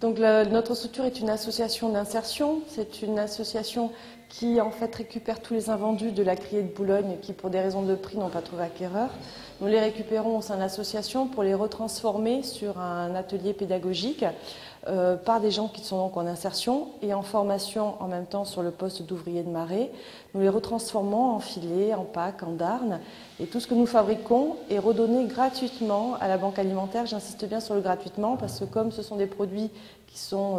Donc notre structure est une association d'insertion. C'est une association qui en fait récupère tous les invendus de la criée de Boulogne qui pour des raisons de prix n'ont pas trouvé acquéreur. Nous les récupérons au sein de l'association pour les retransformer sur un atelier pédagogique par des gens qui sont donc en insertion et en formation en même temps sur le poste d'ouvrier de marée. Nous les retransformons en filets, en packs, en darnes et tout ce que nous fabriquons est redonné gratuitement à la banque alimentaire. J'insiste bien sur le gratuitement parce que comme ce sont des produits qui sont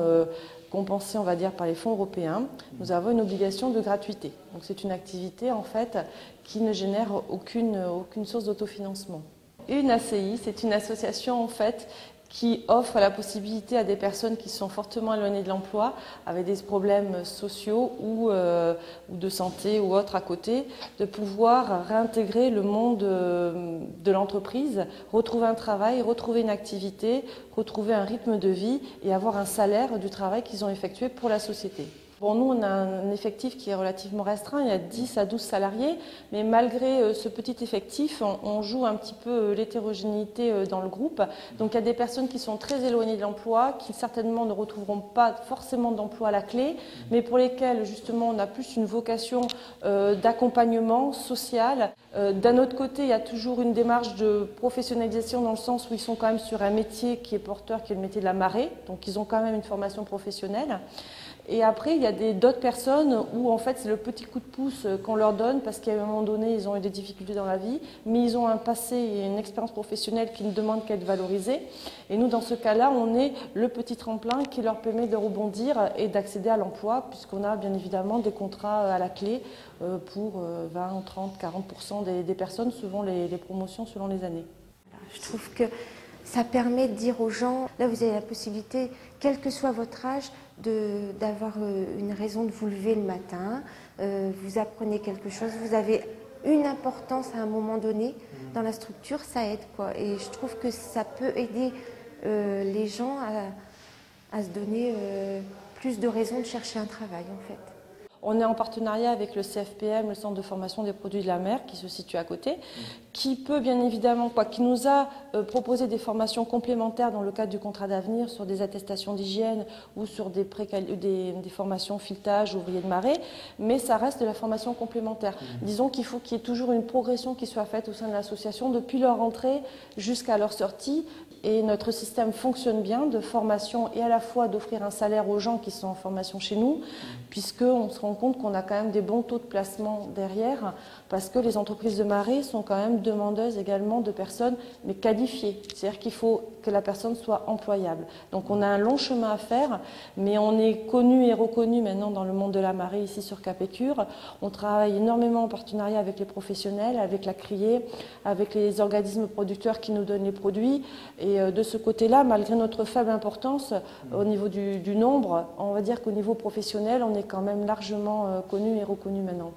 compensés, on va dire, par les fonds européens, nous avons une obligation de gratuité. Donc c'est une activité en fait qui ne génère aucune source d'autofinancement. Une ACI, c'est une association en fait qui offre la possibilité à des personnes qui sont fortement éloignées de l'emploi, avec des problèmes sociaux ou de santé ou autres à côté, de pouvoir réintégrer le monde de l'entreprise, retrouver un travail, retrouver une activité, retrouver un rythme de vie et avoir un salaire du travail qu'ils ont effectué pour la société. Bon, nous, on a un effectif qui est relativement restreint, il y a 10 à 12 salariés, mais malgré ce petit effectif, on joue un petit peu l'hétérogénéité dans le groupe. Donc il y a des personnes qui sont très éloignées de l'emploi, qui certainement ne retrouveront pas forcément d'emploi à la clé, mais pour lesquelles justement on a plus une vocation d'accompagnement social. D'un autre côté, il y a toujours une démarche de professionnalisation dans le sens où ils sont quand même sur un métier qui est porteur, qui est le métier de la marée, donc ils ont quand même une formation professionnelle. Et après, il y a d'autres personnes où en fait c'est le petit coup de pouce qu'on leur donne parce qu'à un moment donné, ils ont eu des difficultés dans la vie, mais ils ont un passé et une expérience professionnelle qui ne demandent qu'à être valorisée. Et nous, dans ce cas-là, on est le petit tremplin qui leur permet de rebondir et d'accéder à l'emploi puisqu'on a bien évidemment des contrats à la clé pour 20, 30, 40% des personnes, suivant les promotions, selon les années. Je trouve que ça permet de dire aux gens, là vous avez la possibilité, quel que soit votre âge, d'avoir une raison de vous lever le matin, vous apprenez quelque chose, vous avez une importance à un moment donné dans la structure, ça aide quoi. Et je trouve que ça peut aider les gens à se donner plus de raisons de chercher un travail en fait. On est en partenariat avec le CFPM, le Centre de formation des produits de la mer, qui se situe à côté, qui peut bien évidemment, qui nous a proposé des formations complémentaires dans le cadre du contrat d'avenir sur des attestations d'hygiène ou sur des formations filetage, ouvrier de marée, mais ça reste de la formation complémentaire. Disons qu'il faut qu'il y ait toujours une progression qui soit faite au sein de l'association depuis leur entrée jusqu'à leur sortie. Et notre système fonctionne bien de formation et à la fois d'offrir un salaire aux gens qui sont en formation chez nous, puisqu'on se rend compte qu'on a quand même des bons taux de placement derrière, parce que les entreprises de marée sont quand même demandeuses également de personnes mais qualifiées. C'est-à-dire qu'il faut que la personne soit employable. Donc on a un long chemin à faire, mais on est connu et reconnu maintenant dans le monde de la marée ici sur Capécure. On travaille énormément en partenariat avec les professionnels, avec la criée, avec les organismes producteurs qui nous donnent les produits. Et de ce côté-là, malgré notre faible importance au niveau du nombre, on va dire qu'au niveau professionnel, on est quand même largement connu et reconnu maintenant.